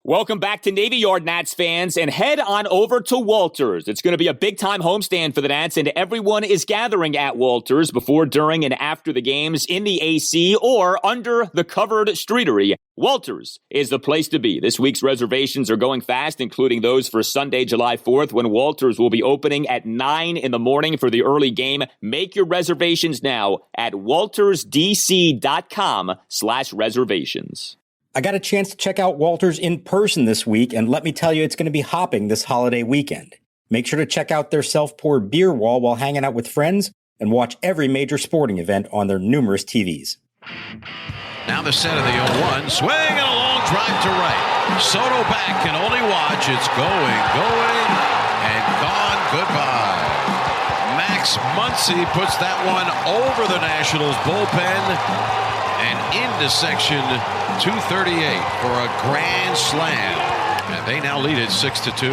Welcome back to Navy Yard, Nats fans, and head on over to Walters. It's going to be a big-time homestand for the Nats, and everyone is gathering at Walters before, during, and after the games in the AC or under the covered streetery. Walters is the place to be. This week's reservations are going fast, including those for Sunday, July 4th, when Walters will be opening at 9 in the morning for the early game. Make your reservations now at waltersdc.com/reservations. I got a chance to check out Walters in person this week, and let me tell you, it's going to be hopping this holiday weekend. Make sure to check out their self-poured beer wall while hanging out with friends and watch every major sporting event on their numerous TVs. Now the set of the 0-1, swing and a long drive to right. Soto back and only watch. It's going, and gone. Goodbye. Max Muncy puts that one over the Nationals bullpen and into section 238 for a grand slam. And they now lead it 6-2.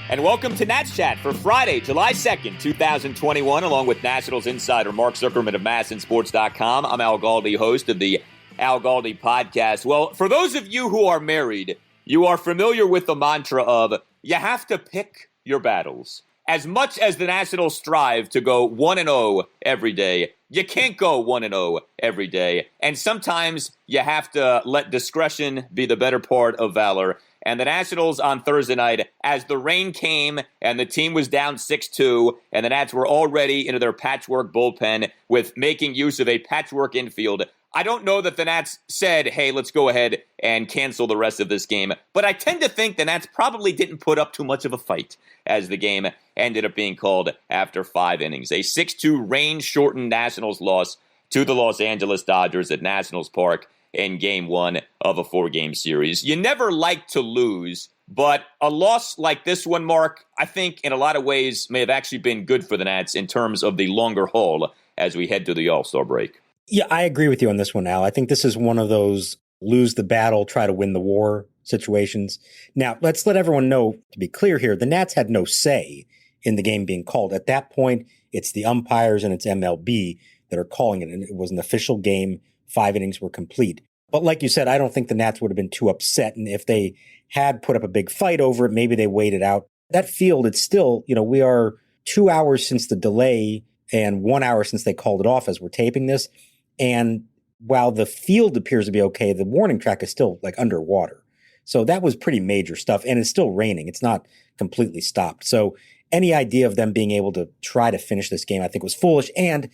And welcome to Nats Chat for Friday, July 2nd, 2021, along with Nationals insider Mark Zuckerman of MASNsports.com. I'm Al Galdi, host of the Al Galdi podcast. Well, for those of you who are married, you are familiar with the mantra of you have to pick your battles. As much as the Nationals strive to go 1-0 every day, you can't go 1-0 every day. And sometimes you have to let discretion be the better part of valor. And the Nationals on Thursday night, as the rain came and the team was down 6-2, and the Nats were already into their patchwork bullpen with making use of a patchwork infield, I don't know that the Nats said, hey, let's go ahead and cancel the rest of this game. But I tend to think the Nats probably didn't put up too much of a fight as the game ended up being called after 5 innings. A 6-2 rain-shortened Nationals loss to the Los Angeles Dodgers at Nationals Park in Game 1 of a 4-game series. You never like to lose, but a loss like this one, Mark, I think in a lot of ways may have actually been good for the Nats in terms of the longer haul as we head to the All-Star break. Yeah, I agree with you on this one, Al. I think this is one of those lose the battle, try to win the war situations. Now, let's let everyone know, to be clear here, the Nats had no say in the game being called. At that point, it's the umpires and it's MLB that are calling it, and it was an official game. 5 innings were complete. But like you said, I don't think the Nats would have been too upset, and if they had put up a big fight over it, maybe they waited out. That field, it's still, we are 2 hours since the delay and 1 hour since they called it off as we're taping this. And while the field appears to be okay, the warning track is still like underwater. So that was pretty major stuff. And it's still raining. It's not completely stopped. So any idea of them being able to try to finish this game, I think was foolish. And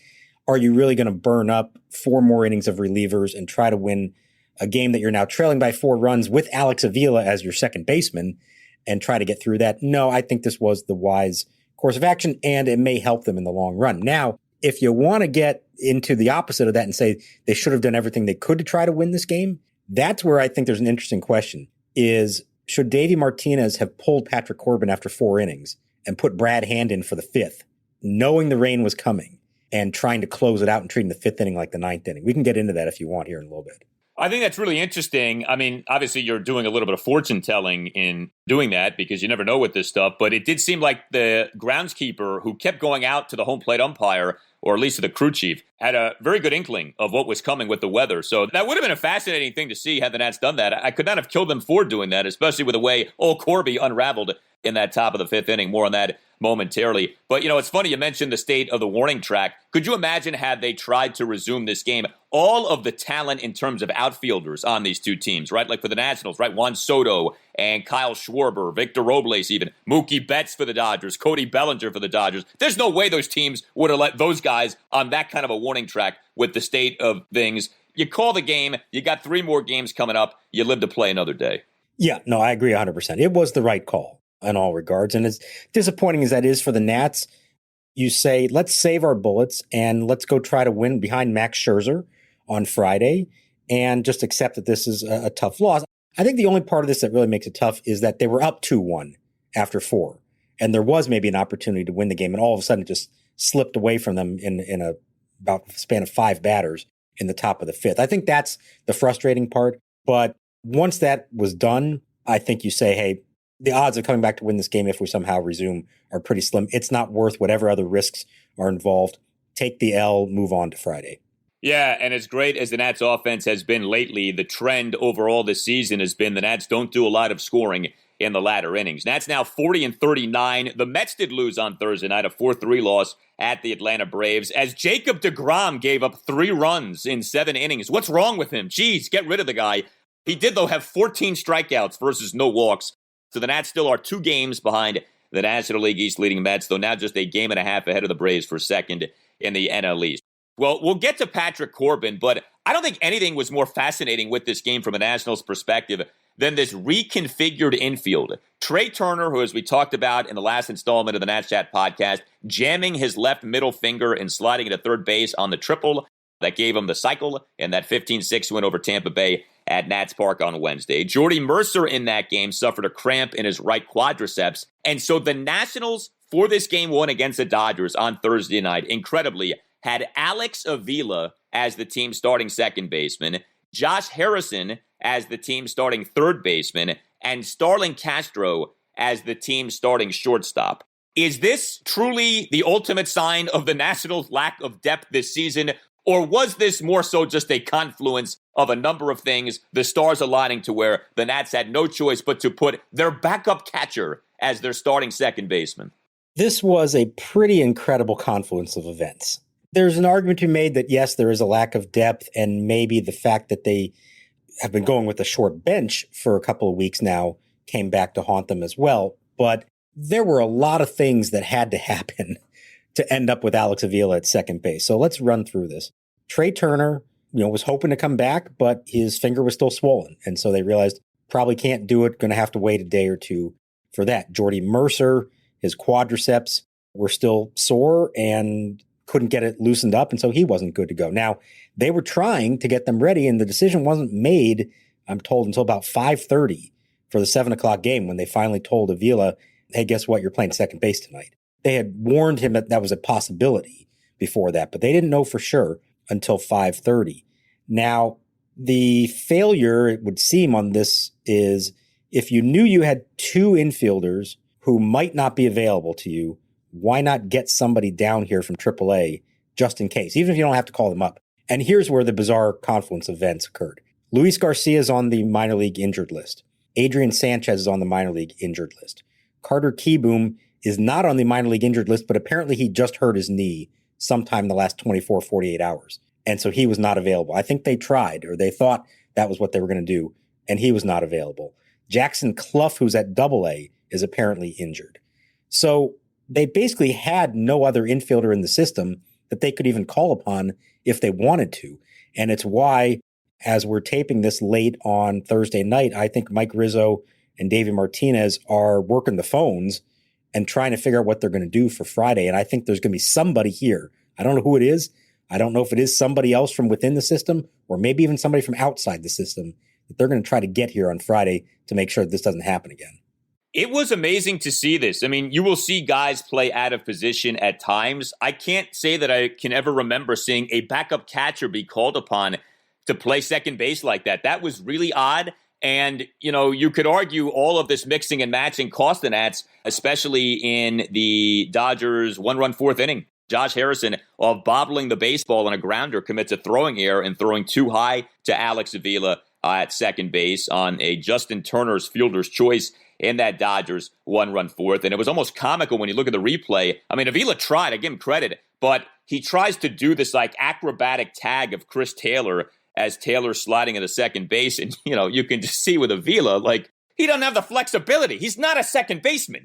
are you really going to burn up 4 more innings of relievers and try to win a game that you're now trailing by 4 runs with Alex Avila as your second baseman and try to get through that? No, I think this was the wise course of action, and it may help them in the long run. Now, if you want to get into the opposite of that and say they should have done everything they could to try to win this game, that's where I think there's an interesting question is, should Davey Martinez have pulled Patrick Corbin after 4 innings and put Brad Hand in for the 5th, knowing the rain was coming and trying to close it out and treating the 5th inning like the 9th inning? We can get into that if you want here in a little bit. I think that's really interesting. I mean, obviously you're doing a little bit of fortune telling in doing that because you never know with this stuff, but it did seem like the groundskeeper who kept going out to the home plate umpire, or at least to the crew chief, had a very good inkling of what was coming with the weather. So that would have been a fascinating thing to see had the Nats done that. I could not have killed them for doing that, especially with the way old Corby unraveled in that top of the 5th inning. More on that momentarily. But, it's funny you mentioned the state of the warning track. Could you imagine had they tried to resume this game, all of the talent in terms of outfielders on these two teams, right? Like for the Nationals, right? Juan Soto and Kyle Schwarber, Victor Robles even, Mookie Betts for the Dodgers, Cody Bellinger for the Dodgers. There's no way those teams would have let those guys on that kind of a warning track with the state of things. You call the game, you got 3 more games coming up, you live to play another day. Yeah, no, I agree 100%. It was the right call in all regards. And as disappointing as that is for the Nats, you say, let's save our bullets and let's go try to win behind Max Scherzer on Friday and just accept that this is a tough loss. I think the only part of this that really makes it tough is that they were up 2-1 after 4. And there was maybe an opportunity to win the game. And all of a sudden it just slipped away from them in about a span of 5 batters in the top of the 5th. I think that's the frustrating part. But once that was done, I think you say, hey, the odds of coming back to win this game if we somehow resume are pretty slim. It's not worth whatever other risks are involved. Take the L, move on to Friday. Yeah, and as great as the Nats offense has been lately, the trend overall this season has been the Nats don't do a lot of scoring in the latter innings. Nats now 40-39. The Mets did lose on Thursday night, a 4-3 loss at the Atlanta Braves, as Jacob deGrom gave up 3 runs in 7 innings. What's wrong with him? Jeez, get rid of the guy. He did, though, have 14 strikeouts versus no walks. So the Nats still are 2 games behind the National League East leading Mets, though now just a game and a half ahead of the Braves for second in the NL East. Well, we'll get to Patrick Corbin, but I don't think anything was more fascinating with this game from a Nationals perspective than this reconfigured infield. Trey Turner, who, as we talked about in the last installment of the Nats Chat podcast, jamming his left middle finger and sliding into third base on the triple that gave him the cycle and that 15-6 win over Tampa Bay at Nats Park on Wednesday. Jordy Mercer in that game suffered a cramp in his right quadriceps, and so the Nationals, for this game 1 against the Dodgers on Thursday night, incredibly, had Alex Avila as the team starting second baseman, Josh Harrison as the team starting third baseman, and Starlin Castro as the team starting shortstop. Is this truly the ultimate sign of the Nationals' lack of depth this season, or was this more so just a confluence of a number of things, the stars aligning to where the Nats had no choice but to put their backup catcher as their starting second baseman? This was a pretty incredible confluence of events. There's an argument to be made that, yes, there is a lack of depth, and maybe the fact that they have been going with a short bench for a couple of weeks now came back to haunt them as well. But there were a lot of things that had to happen to end up with Alex Avila at second base. So let's run through this. Trey Turner, was hoping to come back, but his finger was still swollen. And so they realized probably can't do it, going to have to wait a day or two for that. Jordy Mercer, his quadriceps were still sore and couldn't get it loosened up, and so he wasn't good to go. Now, they were trying to get them ready, and the decision wasn't made, I'm told, until about 5:30 for the 7 o'clock game when they finally told Avila, hey, guess what? You're playing second base tonight. They had warned him that that was a possibility before that, but they didn't know for sure until 5:30. Now, the failure, it would seem, on this is if you knew you had 2 infielders who might not be available to you, why not get somebody down here from AAA just in case, even if you don't have to call them up? And here's where the bizarre confluence of events occurred. Luis Garcia is on the minor league injured list. Adrian Sanchez is on the minor league injured list. Carter Kieboom is not on the minor league injured list, but apparently he just hurt his knee sometime in the last 24, 48 hours. And so he was not available. I think they tried, or they thought that was what they were going to do, and he was not available. Jackson Clough, who's at AA, is apparently injured. So they basically had no other infielder in the system that they could even call upon if they wanted to. And it's why, as we're taping this late on Thursday night, I think Mike Rizzo and Davey Martinez are working the phones and trying to figure out what they're going to do for Friday. And I think there's going to be somebody here. I don't know who it is. I don't know if it is somebody else from within the system or maybe even somebody from outside the system that they're going to try to get here on Friday to make sure this doesn't happen again. It was amazing to see this. I mean, you will see guys play out of position at times. I can't say that I can ever remember seeing a backup catcher be called upon to play second base like that. That was really odd. And, you could argue all of this mixing and matching cost the Nats, especially in the Dodgers' 1-run 4th inning. Josh Harrison, of bobbling the baseball on a grounder, commits a throwing error and throwing too high to Alex Avila at second base on a Justin Turner's fielder's choice in that Dodgers 1-run 4th. And it was almost comical when you look at the replay. I mean, Avila tried, I give him credit, but he tries to do this acrobatic tag of Chris Taylor as Taylor's sliding into second base. And, you can just see with Avila, he doesn't have the flexibility. He's not a second baseman,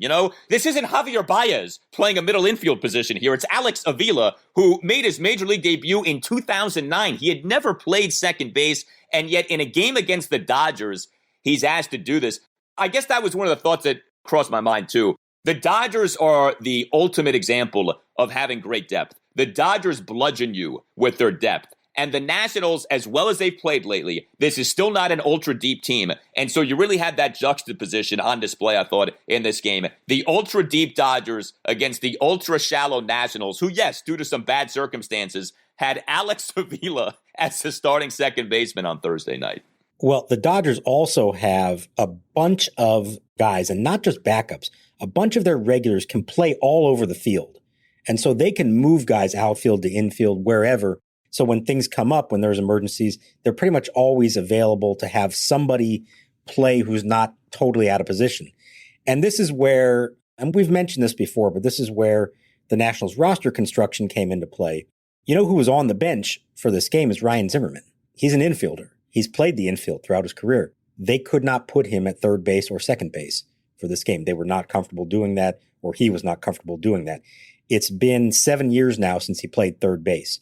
This isn't Javier Baez playing a middle infield position here. It's Alex Avila, who made his major league debut in 2009. He had never played second base, and yet in a game against the Dodgers, he's asked to do this. I guess that was one of the thoughts that crossed my mind, too. The Dodgers are the ultimate example of having great depth. The Dodgers bludgeon you with their depth. And the Nationals, as well as they've played lately, this is still not an ultra-deep team. And so you really had that juxtaposition on display, I thought, in this game. The ultra-deep Dodgers against the ultra-shallow Nationals, who, yes, due to some bad circumstances, had Alex Avila as the starting second baseman on Thursday night. Well, the Dodgers also have a bunch of guys, and not just backups. A bunch of their regulars can play all over the field. And so they can move guys outfield to infield, wherever. So when things come up, when there's emergencies, they're pretty much always available to have somebody play who's not totally out of position. And this is where, and we've mentioned this before, but this is where the Nationals roster construction came into play. You know who was on the bench for this game is Ryan Zimmerman. He's an infielder. He's played the infield throughout his career. They could not put him at third base or second base for this game. They were not comfortable doing that, or he was not comfortable doing that. It's been 7 years now since he played third base.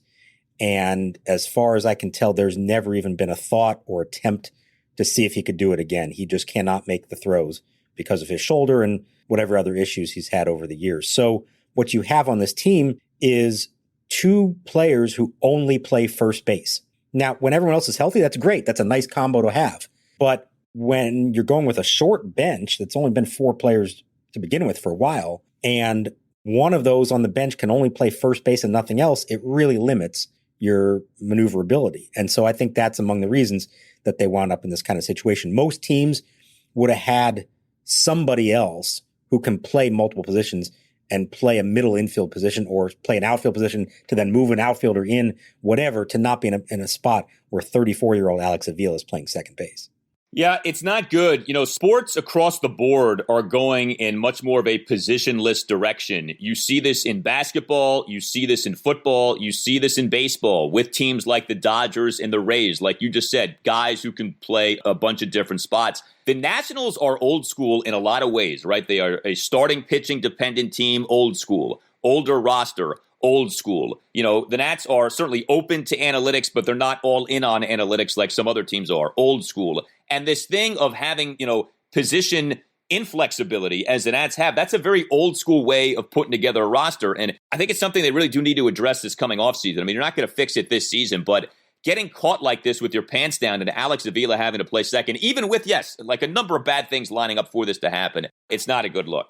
And as far as I can tell, there's never even been a thought or attempt to see if he could do it again. He just cannot make the throws because of his shoulder and whatever other issues he's had over the years. So what you have on this team is two players who only play first base. Now, when everyone else is healthy, that's great. That's a nice combo to have. But when you're going with a short bench, that's only been 4 players to begin with for a while, and one of those on the bench can only play first base and nothing else, it really limits your maneuverability. And so I think that's among the reasons that they wound up in this kind of situation. Most teams would have had somebody else who can play multiple positions and play a middle infield position or play an outfield position to then move an outfielder in, whatever, to not be in a spot where 34-year-old Alex Avila is playing second base. Yeah, it's not good. You know, sports across the board are going in much more of a positionless direction. You see this in basketball, you see this in football, you see this in baseball with teams like the Dodgers and the Rays, like you just said, guys who can play a bunch of different spots. The Nationals are old school in a lot of ways, right? They are a starting pitching dependent team, old school, older roster, old school. You know, the Nats are certainly open to analytics, but they're not all in on analytics like some other teams are, old school. And this thing of having, you know, position inflexibility as the Nats have, that's a very old school way of putting together a roster. And I think it's something they really do need to address this coming offseason. I mean, you're not going to fix it this season, but getting caught like this with your pants down and Alex Avila having to play second, even with, yes, like a number of bad things lining up for this to happen, it's not a good look.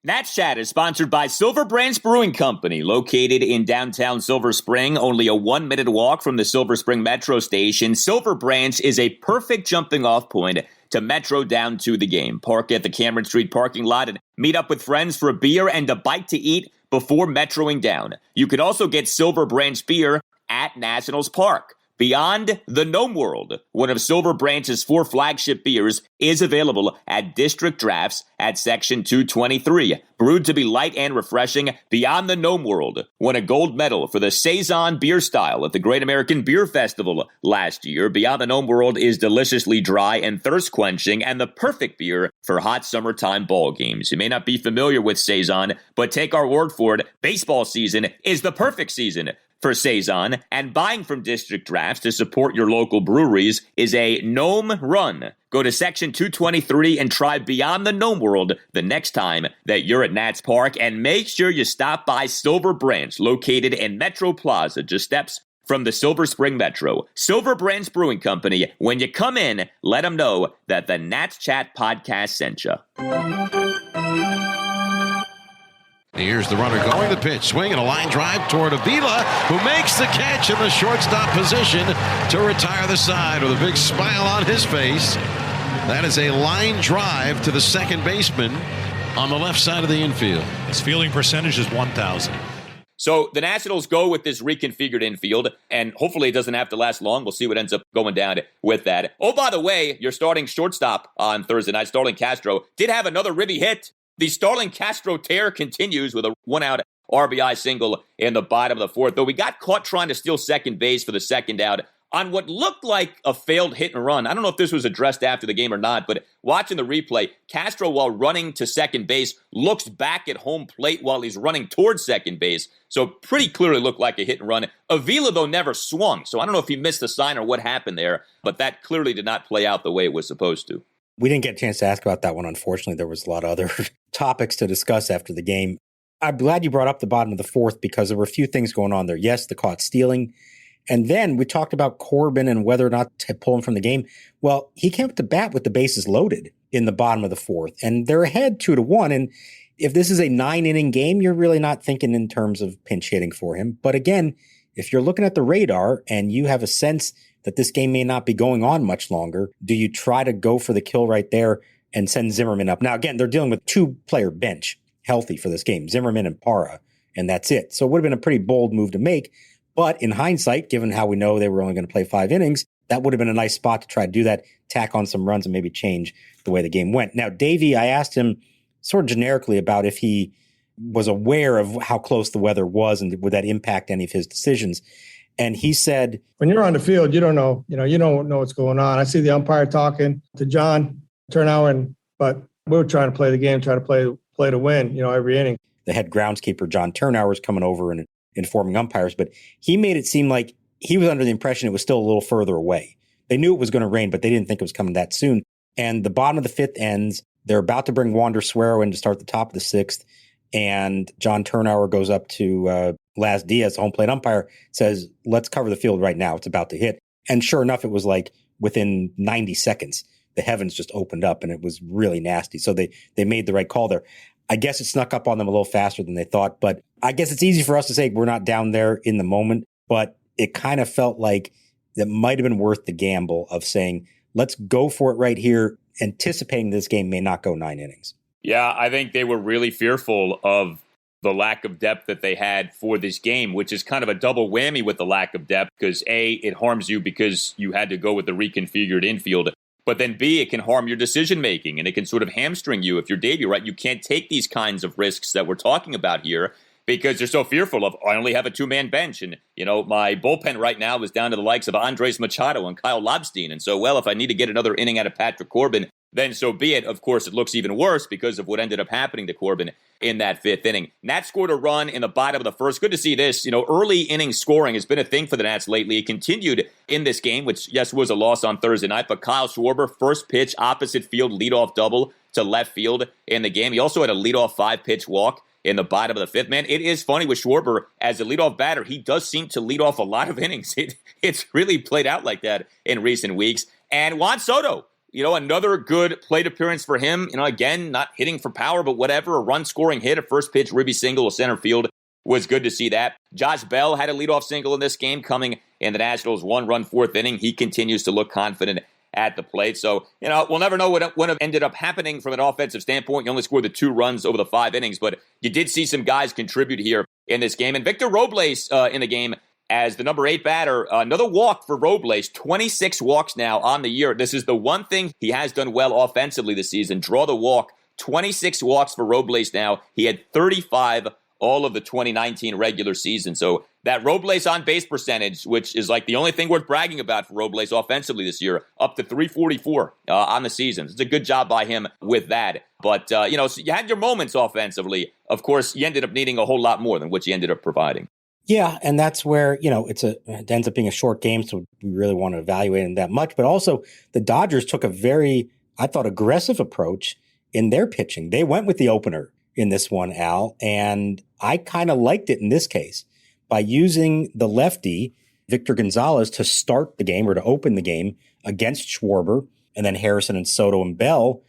Nats Chat is sponsored by Silver Branch Brewing Company, located in downtown Silver Spring, only a 1-minute walk from the Silver Spring Metro station. Silver Branch is a perfect jumping-off point to Metro down to the game. Park at the Cameron Street parking lot and meet up with friends for a beer and a bite to eat before metroing down. You can also get Silver Branch beer at Nationals Park. Beyond the Gnome World, one of Silver Branch's 4 flagship beers, is available at District Drafts at Section 223. Brewed to be light and refreshing, Beyond the Gnome World won a gold medal for the Saison beer style at the Great American Beer Festival last year. Beyond the Gnome World is deliciously dry and thirst-quenching and the perfect beer for hot summertime ball games. You may not be familiar with Saison, but take our word for it, baseball season is the perfect season for Saison, and buying from District Drafts to support your local breweries is a gnome run. Go to Section 223 and try Beyond the Gnome World the next time that you're at Nats Park, and make sure you stop by Silver Branch, located in Metro Plaza, just steps from the Silver Spring Metro. Silver Branch Brewing Company, when you come in, let them know that the Nats Chat podcast sent you. Here's the runner going, the pitch, swing and a line drive toward Avila, who makes the catch in the shortstop position to retire the side with a big smile on his face. That is a line drive to the second baseman on the left side of the infield. His fielding percentage is 1,000. So the Nationals go with this reconfigured infield, and hopefully it doesn't have to last long. We'll see what ends up going down with that. Oh, by the way, your starting shortstop on Thursday night, Starling Castro, did have another ribby hit. The Starling Castro tear continues with a 1-out RBI single in the bottom of the 4th, though we got caught trying to steal second base for the second out on what looked like a failed hit and run. I don't know if this was addressed after the game or not, but watching the replay, Castro, while running to second base, looks back at home plate while he's running towards second base. So pretty clearly looked like a hit and run. Avila, though, never swung. So I don't know if he missed the sign or what happened there, but that clearly did not play out the way it was supposed to. We didn't get a chance to ask about that one, unfortunately. There was a lot of other topics to discuss after the game. I'm glad you brought up the bottom of the 4th because there were a few things going on there. Yes, the caught stealing. And then we talked about Corbin and whether or not to pull him from the game. Well, he came up to bat with the bases loaded in the bottom of the 4th, and they're ahead 2-1. And if this is a 9-inning game, you're really not thinking in terms of pinch hitting for him. But again, if you're looking at the radar and you have a sense that this game may not be going on much longer, do you try to go for the kill right there and send Zimmerman up? Now, again, they're dealing with 2-player bench healthy for this game, Zimmerman and Parra. and that's it. So it would have been a pretty bold move to make. But in hindsight, given how we know they were only going to play 5 innings, that would have been a nice spot to try to do that, tack on some runs and maybe change the way the game went. Now, Davey, I asked him sort of generically about if he was aware of how close the weather was and would that impact any of his decisions. And he said, when you're on the field, you don't know, you don't know what's going on. I see the umpire talking to John Turnauer, but we were trying to play the game, trying to play to win, every inning. The head groundskeeper, John Turnauer, was coming over and informing umpires, but he made it seem like he was under the impression it was still a little further away. They knew it was going to rain, but they didn't think it was coming that soon. And the bottom of the 5th ends. They're about to bring Wander Suero in to start the top of the 6th. And John Turnauer goes up to Laz Diaz, home plate umpire, says, let's cover the field right now. It's about to hit. And sure enough, it was like within 90 seconds, the heavens just opened up and it was really nasty. So they made the right call there. I guess it snuck up on them a little faster than they thought. But I guess it's easy for us to say we're not down there in the moment. But it kind of felt like that might have been worth the gamble of saying, let's go for it right here, anticipating this game may not go 9 innings. Yeah, I think they were really fearful of the lack of depth that they had for this game, which is kind of a double whammy with the lack of depth because A, it harms you because you had to go with the reconfigured infield, but then B, it can harm your decision-making and it can sort of hamstring you if you're Davey, right? You can't take these kinds of risks that we're talking about here because you're so fearful of, I only have a 2-man bench. And, my bullpen right now is down to the likes of Andres Machado and Kyle Lobstein. And so, well, if I need to get another inning out of Patrick Corbin, then so be it. Of course, it looks even worse because of what ended up happening to Corbin in that 5th inning. Nats scored a run in the bottom of the 1st. Good to see this. Early inning scoring has been a thing for the Nats lately. It continued in this game, which, yes, was a loss on Thursday night. But Kyle Schwarber, first pitch, opposite field, leadoff double to left field in the game. He also had a leadoff 5-pitch walk in the bottom of the 5th. Man, it is funny with Schwarber as a leadoff batter. He does seem to lead off a lot of innings. It's really played out like that in recent weeks. And Juan Soto, another good plate appearance for him. Again, not hitting for power, but whatever. A run-scoring hit, a first pitch ribby single to center field was good to see that. Josh Bell had a leadoff single in this game coming in the Nationals' 1-run 4th inning. He continues to look confident at the plate. So, we'll never know what ended up happening from an offensive standpoint. You only scored the 2 runs over the 5 innings, but you did see some guys contribute here in this game. And Victor Robles in the game as the number 8 batter. Another walk for Robles, 26 walks now on the year. This is the one thing he has done well offensively this season, draw the walk. 26 walks for Robles now. He had 35 all of the 2019 regular season. So that Robles on base percentage, which is like the only thing worth bragging about for Robles offensively this year, up to 344 on the season. It's a good job by him with that. But, so you had your moments offensively. Of course, you ended up needing a whole lot more than what you ended up providing. Yeah, and that's where, it ends up being a short game, so we really want to evaluate it that much. But also, the Dodgers took a very, I thought, aggressive approach in their pitching. They went with the opener in this one, Al, and I kind of liked it in this case by using the lefty, Victor Gonzalez, to start the game or to open the game against Schwarber, and then Harrison and Soto and Bell.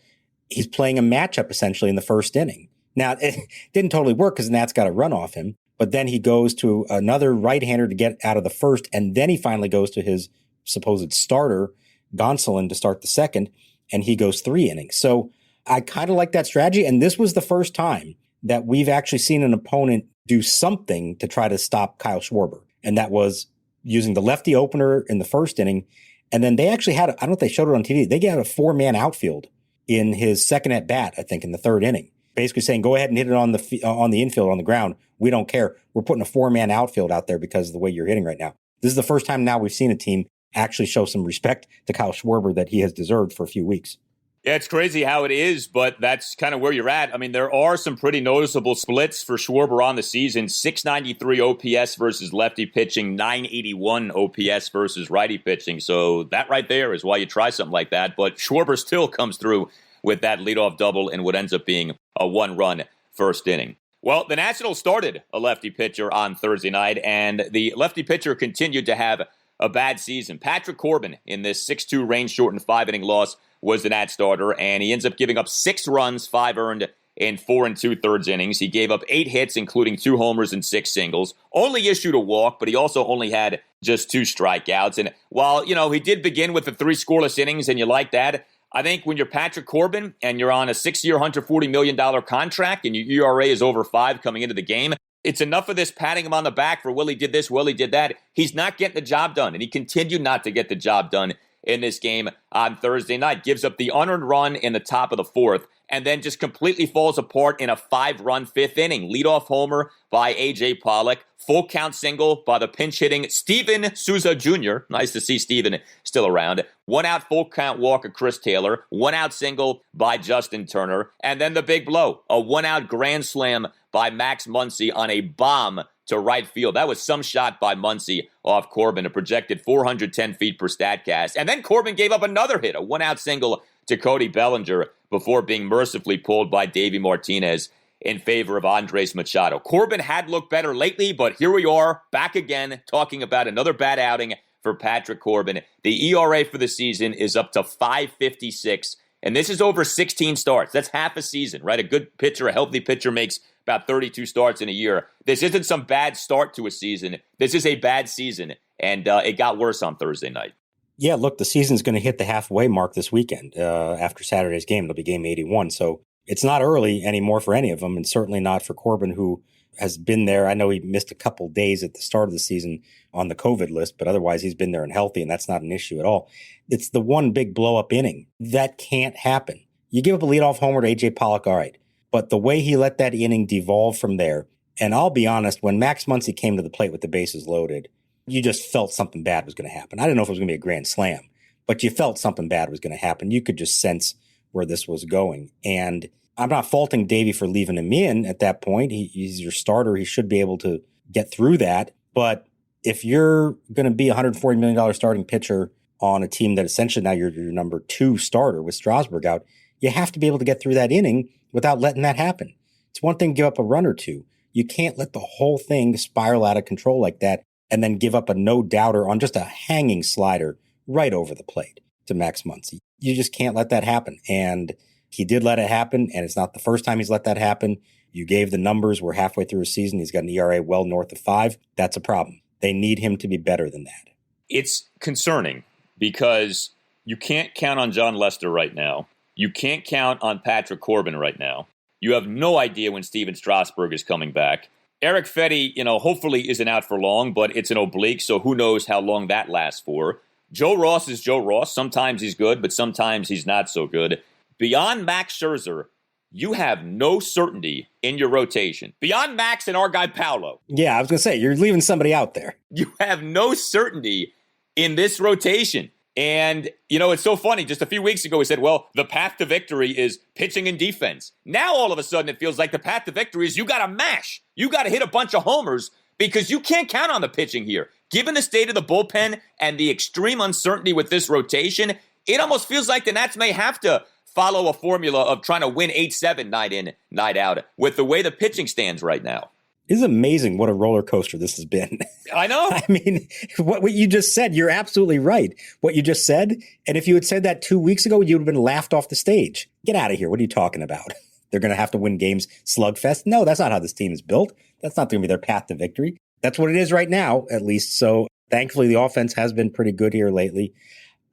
He's playing a matchup essentially in the 1st inning. Now, it didn't totally work because the Nats got a run off him, but then he goes to another right-hander to get out of the 1st, and then he finally goes to his supposed starter, Gonsolin, to start the 2nd, and he goes 3 innings. So I kind of like that strategy, and this was the first time that we've actually seen an opponent do something to try to stop Kyle Schwarber, and that was using the lefty opener in the 1st inning, and then they actually had, I don't know if they showed it on TV, they had a 4-man outfield in his 2nd at-bat, I think, in the 3rd inning, basically saying, go ahead and hit it on the infield, on the ground. We don't care. We're putting a 4-man outfield out there because of the way you're hitting right now. This is the first time now we've seen a team actually show some respect to Kyle Schwarber that he has deserved for a few weeks. Yeah, it's crazy how it is, but that's kind of where you're at. I mean, there are some pretty noticeable splits for Schwarber on the season. 693 OPS versus lefty pitching, 981 OPS versus righty pitching. So that right there is why you try something like that. But Schwarber still comes through with that leadoff double in what ends up being a 1-run 1st inning. Well, the Nationals started a lefty pitcher on Thursday night, and the lefty pitcher continued to have a bad season. Patrick Corbin, in this 6-2 rain-shortened 5-inning loss, was the Nats starter, and he ends up giving up 6 runs, 5 earned in 4 2/3 innings. He gave up 8 hits, including 2 homers and 6 singles. Only issued a walk, but he also only had just 2 strikeouts. And while, he did begin with the 3 scoreless innings, and you like that, I think when you're Patrick Corbin and you're on a 6-year, $140 million contract and your ERA is over 5 coming into the game, it's enough of this patting him on the back for, well, he did this, well, he did that. He's not getting the job done, and he continued not to get the job done in this game on Thursday night. Gives up the unearned run in the top of the fourth, and then just completely falls apart in a 5-run fifth inning. Leadoff homer by A.J. Pollock. Full count single by the pinch-hitting Steven Souza Jr. Nice to see Steven still around. 1-out full count walk of Chris Taylor. 1-out single by Justin Turner. And then the big blow. A 1-out grand slam by Max Muncy on a bomb to right field. That was some shot by Muncy off Corbin, a projected 410 feet per Statcast. And then Corbin gave up another hit, a 1-out single to Cody Bellinger before being mercifully pulled by Davey Martinez in favor of Andres Machado. Corbin had looked better lately, but here we are back again talking about another bad outing for Patrick Corbin. The ERA for the season is up to 5.56, and this is over 16 starts. That's half a season, right? A good pitcher, a healthy pitcher makes about 32 starts in a year. This isn't some bad start to a season. This is a bad season, and it got worse on Thursday night. Yeah, look, the season's going to hit the halfway mark this weekend. After Saturday's game, it'll be game 81. So it's not early anymore for any of them, and certainly not for Corbin, who has been there. I know he missed a couple days at the start of the season on the COVID list, but otherwise he's been there and healthy, and that's not an issue at all. It's the one big blow-up inning. That can't happen. You give up a leadoff homer to A.J. Pollock, all right. But the way he let that inning devolve from there, and I'll be honest, when Max Muncy came to the plate with the bases loaded, you just felt something bad was going to happen. I didn't know if it was going to be a grand slam, but you felt something bad was going to happen. You could just sense where this was going. And I'm not faulting Davey for leaving him in at that point. He's your starter. He should be able to get through that. But if you're going to be a $140 million starting pitcher on a team that essentially now you're your number 2 starter with Strasburg out, you have to be able to get through that inning without letting that happen. It's one thing to give up a run or two. You can't let the whole thing spiral out of control like that and then give up a no-doubter on just a hanging slider right over the plate to Max Muncy. You just can't let that happen. And he did let it happen, and it's not the first time he's let that happen. You gave the numbers. We're halfway through a season. He's got an ERA well north of 5. That's a problem. They need him to be better than that. It's concerning because you can't count on John Lester right now. You can't count on Patrick Corbin right now. You have no idea when Steven Strasburg is coming back. Eric Fetty, hopefully isn't out for long, but it's an oblique, so who knows how long that lasts for. Joe Ross is Joe Ross. Sometimes he's good, but sometimes he's not so good. Beyond Max Scherzer, you have no certainty in your rotation. Beyond Max and our guy Paolo. Yeah, I was going to say, you're leaving somebody out there. You have no certainty in this rotation. And, it's so funny. Just a few weeks ago, we said, well, the path to victory is pitching and defense. Now, all of a sudden, it feels like the path to victory is you got to mash. You got to hit a bunch of homers because you can't count on the pitching here. Given the state of the bullpen and the extreme uncertainty with this rotation, it almost feels like the Nats may have to follow a formula of trying to win 8-7 night in, night out with the way the pitching stands right now. It's amazing what a roller coaster this has been. I know. I mean, what you just said, you're absolutely right. What you just said, and if you had said that 2 weeks ago, you would have been laughed off the stage. Get out of here. What are you talking about? They're going to have to win games slugfest? No, that's not how this team is built. That's not going to be their path to victory. That's what it is right now, at least. So thankfully, the offense has been pretty good here lately.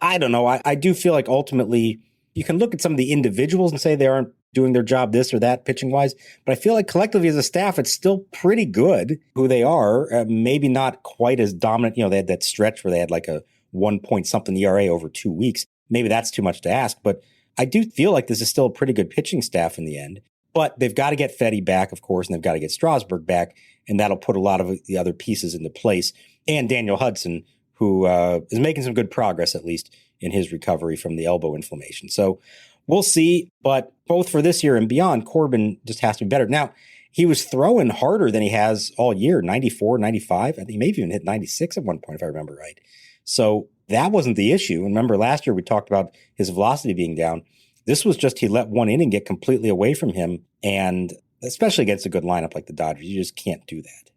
I don't know. I do feel like ultimately you can look at some of the individuals and say they aren't doing their job this or that pitching wise, but I feel like collectively as a staff, it's still pretty good who they are. Maybe not quite as dominant. They had that stretch where they had like a 1 point something ERA over 2 weeks. Maybe that's too much to ask, but I do feel like this is still a pretty good pitching staff in the end. But they've got to get Fetty back, of course, and they've got to get Strasburg back, and that'll put a lot of the other pieces into place. And Daniel Hudson, who is making some good progress, at least in his recovery from the elbow inflammation. So we'll see, but both for this year and beyond, Corbin just has to be better. Now, he was throwing harder than he has all year, 94, 95. I think he may have even hit 96 at one point, if I remember right. So that wasn't the issue. And remember, last year we talked about his velocity being down. This was just he let one inning get completely away from him, and especially against a good lineup like the Dodgers, you just can't do that.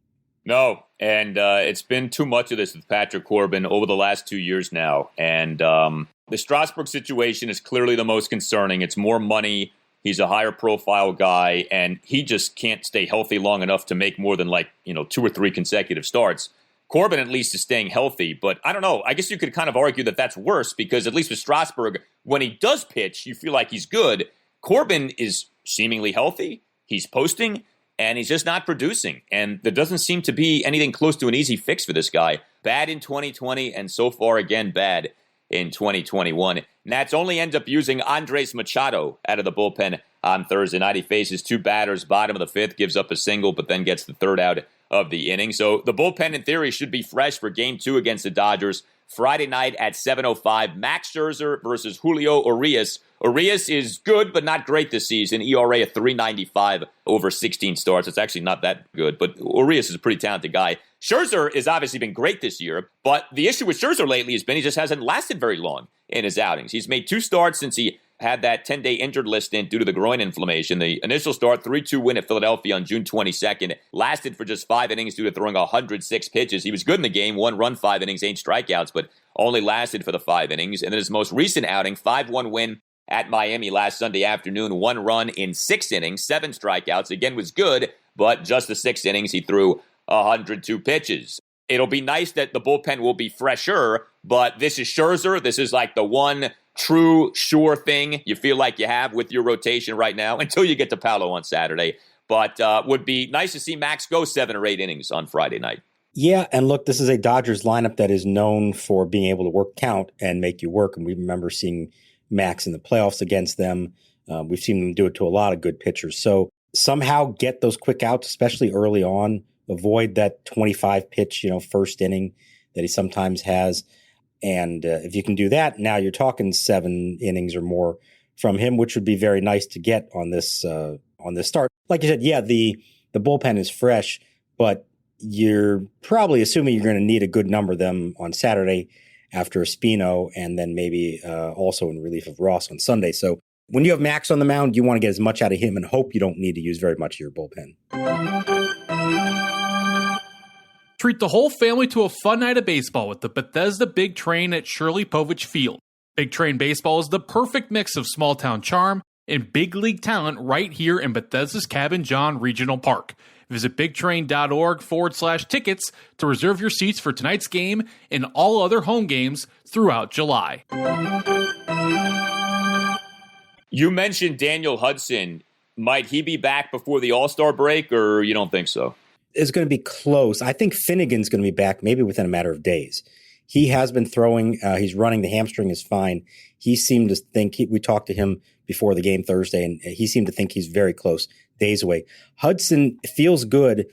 No, and it's been too much of this with Patrick Corbin over the last 2 years now. And the Strasburg situation is clearly the most concerning. It's more money. He's a higher profile guy, and he just can't stay healthy long enough to make more than 2 or 3 consecutive starts. Corbin at least is staying healthy, but I don't know. I guess you could kind of argue that that's worse because at least with Strasburg, when he does pitch, you feel like he's good. Corbin is seemingly healthy. He's posting. and he's just not producing. And there doesn't seem to be anything close to an easy fix for this guy. Bad in 2020, and so far again bad in 2021. Nats only end up using Andres Machado out of the bullpen on Thursday night. He faces two batters, bottom of the fifth, gives up a single, but then gets the third out of the inning. So the bullpen, in theory, should be fresh for Game 2 against the Dodgers Friday night at 7:05. Max Scherzer versus Julio Urias. Urias is good, but not great this season. ERA of 3.95 over 16 starts. It's actually not that good, but Urias is a pretty talented guy. Scherzer has obviously been great this year, but the issue with Scherzer lately has been he just hasn't lasted very long in his outings. He's made 2 starts since he had that 10-day injured list stint due to the groin inflammation. The initial start, 3-2 win at Philadelphia on June 22nd, lasted for just 5 innings due to throwing 106 pitches. He was good in the game, 1 run, 5 innings, 8 strikeouts, but only lasted for the 5 innings. And then his most recent outing, 5-1 win at Miami last Sunday afternoon, 1 run in 6 innings, 7 strikeouts. Again, was good, but just the 6 innings, he threw 102 pitches. It'll be nice that the bullpen will be fresher, but this is Scherzer. This is like the one true, sure thing you feel like you have with your rotation right now until you get to Paolo on Saturday. But would be nice to see Max go 7 or 8 innings on Friday night. Yeah, and look, this is a Dodgers lineup that is known for being able to work count and make you work. And we remember seeing Max in the playoffs against them. We've seen them do it to a lot of good pitchers. So somehow get those quick outs, especially early on. Avoid that 25 pitch, first inning that he sometimes has. And if you can do that, now you're talking 7 innings or more from him, which would be very nice to get on this start. Like you said, yeah, the bullpen is fresh, but you're probably assuming you're going to need a good number of them on Saturday after Espino, and then maybe also in relief of Ross on Sunday. So when you have Max on the mound, you want to get as much out of him and hope you don't need to use very much of your bullpen. Treat the whole family to a fun night of baseball with the Bethesda Big Train at Shirley Povich Field. Big Train Baseball is the perfect mix of small-town charm and big league talent right here in Bethesda's Cabin John Regional Park. Visit bigtrain.org/tickets to reserve your seats for tonight's game and all other home games throughout July. You mentioned Daniel Hudson. Might he be back before the All-Star break, or you don't think so? Is going to be close. I think Finnegan's going to be back maybe within a matter of days. He has been throwing. He's running. The hamstring is fine. He seemed to think, we talked to him before the game Thursday, and he seemed to think he's very close, days away. Hudson feels good,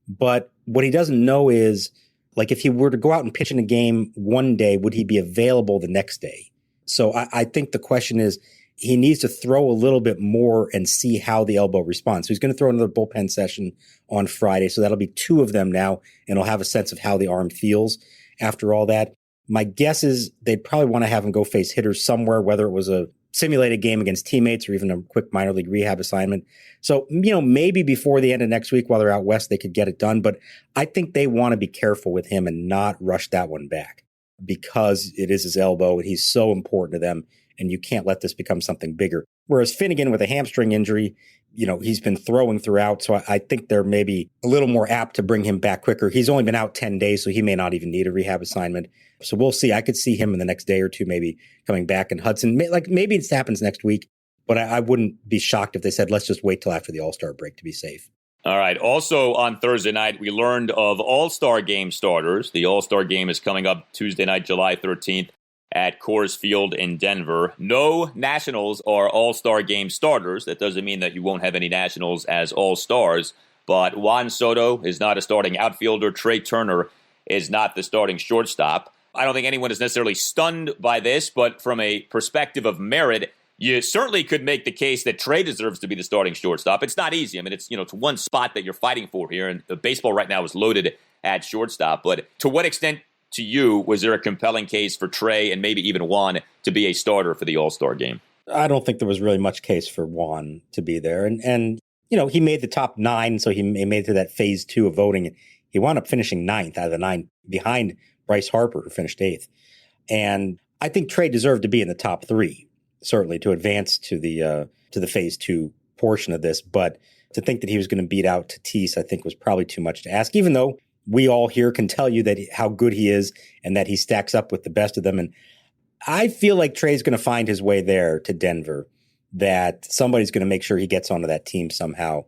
but what he doesn't know is, like, if he were to go out and pitch in a game one day, would he be available the next day? So I think the question is, he needs to throw a little bit more and see how the elbow responds. So he's going to throw another bullpen session on Friday. So that'll be 2 of them now, and he'll have a sense of how the arm feels after all that. My guess is they'd probably want to have him go face hitters somewhere, whether it was a simulated game against teammates or even a quick minor league rehab assignment. So, maybe before the end of next week while they're out west, they could get it done. But I think they want to be careful with him and not rush that one back because it is his elbow and he's so important to them. And you can't let this become something bigger. Whereas Finnegan with a hamstring injury, he's been throwing throughout. So I think they're maybe a little more apt to bring him back quicker. He's only been out 10 days, so he may not even need a rehab assignment. So we'll see. I could see him in the next day or two, maybe coming back. And Hudson, maybe it happens next week, but I wouldn't be shocked if they said, let's just wait till after the All-Star break to be safe. All right. Also on Thursday night, we learned of All-Star game starters. The All-Star game is coming up Tuesday night, July 13th. At Coors Field in Denver. No Nationals are All-Star game starters. That doesn't mean that you won't have any Nationals as All-Stars, but Juan Soto is not a starting outfielder. Trey Turner is not the starting shortstop. I don't think anyone is necessarily stunned by this, but from a perspective of merit, you certainly could make the case that Trey deserves to be the starting shortstop. It's not easy. I mean, it's one spot that you're fighting for here, and the baseball right now is loaded at shortstop. But to what extent, to you, was there a compelling case for Trey and maybe even Juan to be a starter for the All-Star game? I don't think there was really much case for Juan to be there. And he made the top 9, so he made it to that phase 2 of voting. He wound up finishing 9th out of the 9 behind Bryce Harper, who finished 8th. And I think Trey deserved to be in the top 3, certainly, to advance to the phase 2 portion of this. But to think that he was going to beat out Tatis, I think was probably too much to ask, even though we all here can tell you that how good he is and that he stacks up with the best of them. And I feel like Trey's going to find his way there to Denver, that somebody's going to make sure he gets onto that team somehow.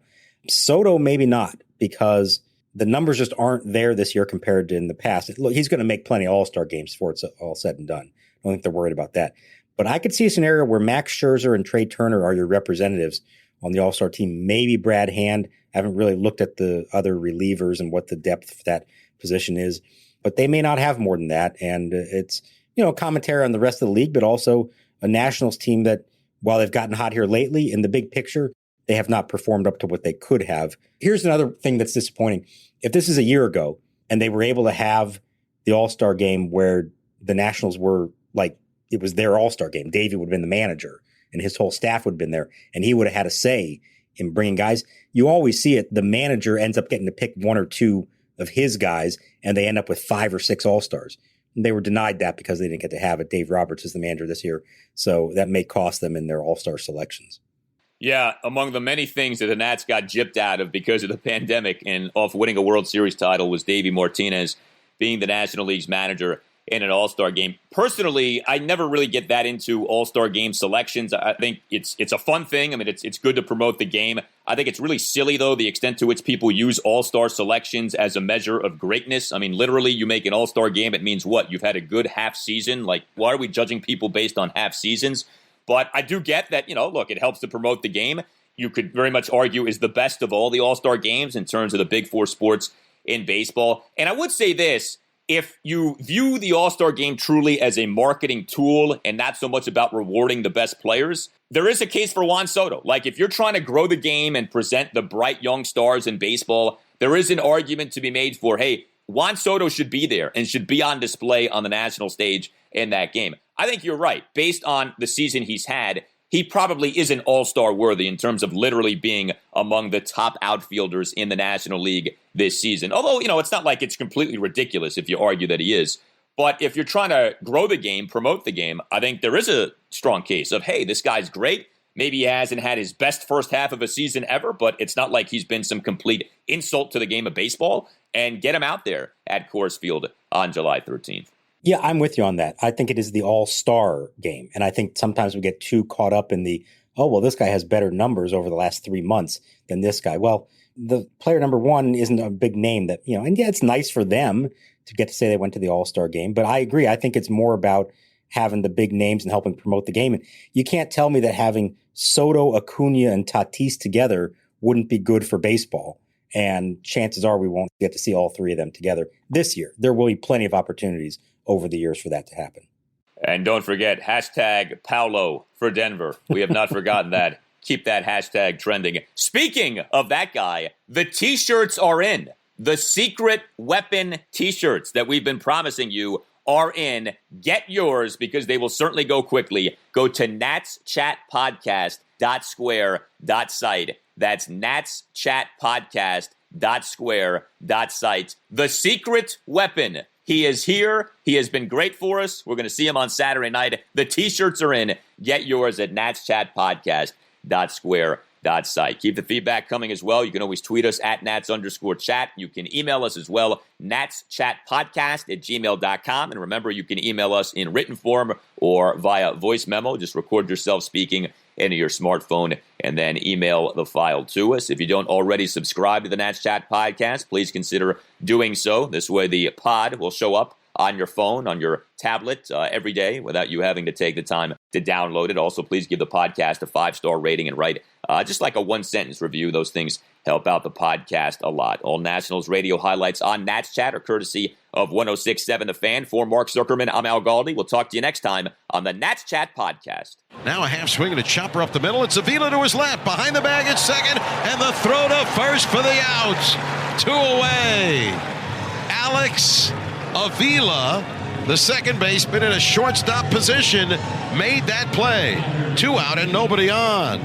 Soto, maybe not, because the numbers just aren't there this year compared to in the past. Look, he's going to make plenty of all-star games before it's all said and done. I don't think they're worried about that. But I could see a scenario where Max Scherzer and Trey Turner are your representatives on the all-star team. Maybe Brad Hand. I haven't really looked at the other relievers and what the depth for that position is, but they may not have more than that. And it's, commentary on the rest of the league, but also a Nationals team that, while they've gotten hot here lately, in the big picture, they have not performed up to what they could have. Here's another thing that's disappointing. If this is a year ago and they were able to have the all-star game where the Nationals were like, it was their all-star game, Davey would have been the manager and his whole staff would have been there and he would have had a say in bringing guys. You always see it. The manager ends up getting to pick one or two of his guys and they end up with 5 or 6 all-stars. And they were denied that because they didn't get to have it. Dave Roberts is the manager this year. So that may cost them in their all-star selections. Yeah, among the many things that the Nats got gypped out of because of the pandemic and off winning a World Series title was Davey Martinez being the National League's manager in an all-star game. Personally, I never really get that into all-star game selections. I think it's a fun thing. I mean, it's good to promote the game. I think it's really silly, though, the extent to which people use all-star selections as a measure of greatness. I mean, literally, you make an all-star game, it means what? You've had a good half season? Like, why are we judging people based on half seasons? But I do get that, look, it helps to promote the game. You could very much argue is the best of all the all-star games in terms of the big 4 sports in baseball. And I would say this. If you view the All-Star game truly as a marketing tool and not so much about rewarding the best players, there is a case for Juan Soto. Like, if you're trying to grow the game and present the bright young stars in baseball, there is an argument to be made for, hey, Juan Soto should be there and should be on display on the national stage in that game. I think you're right. Based on the season he's had, he probably isn't all-star worthy in terms of literally being among the top outfielders in the National League this season. Although, it's not like it's completely ridiculous if you argue that he is. But if you're trying to grow the game, promote the game, I think there is a strong case of, hey, this guy's great. Maybe he hasn't had his best first half of a season ever, but it's not like he's been some complete insult to the game of baseball. And get him out there at Coors Field on July 13th. Yeah, I'm with you on that. I think it is the all-star game. And I think sometimes we get too caught up in the, this guy has better numbers over the last 3 months than this guy. Well, the player number 1 isn't a big name that, and yeah, it's nice for them to get to say they went to the all-star game. But I agree. I think it's more about having the big names and helping promote the game. And you can't tell me that having Soto, Acuna, and Tatis together wouldn't be good for baseball. And chances are we won't get to see all 3 of them together this year. There will be plenty of opportunities over the years for that to happen. And don't forget, hashtag Paolo for Denver. We have not forgotten that. Keep that hashtag trending. Speaking of that guy, the T-shirts are in. The secret weapon T-shirts that we've been promising you are in. Get yours because they will certainly go quickly. Go to natschatpodcast.square.site. That's natschatpodcast.square.site. The secret weapon. He is here. He has been great for us. We're going to see him on Saturday night. The T-shirts are in. Get yours at natschatpodcast.square.site. Keep the feedback coming as well. You can always tweet us at @nats_chat. You can email us as well, natschatpodcast@gmail.com. And remember, you can email us in written form or via voice memo. Just record yourself speaking into your smartphone and then email the file to us. If you don't already subscribe to the Nats Chat podcast, please consider doing so. This way the pod will show up on your phone, on your tablet every day without you having to take the time to download it. Also, please give the podcast a 5-star rating and write just like a 1-sentence review. Those things help out the podcast a lot. All Nationals radio highlights on Nats Chat are courtesy of 106.7 The Fan. For Mark Zuckerman, I'm Al Galdi. We'll talk to you next time on the Nats Chat podcast. Now a half swing and a chopper up the middle. It's Avila to his left. Behind the bag at second. And the throw to first for the outs. 2 away. Alex Avila, the second baseman in a shortstop position, made that play. 2 out and nobody on.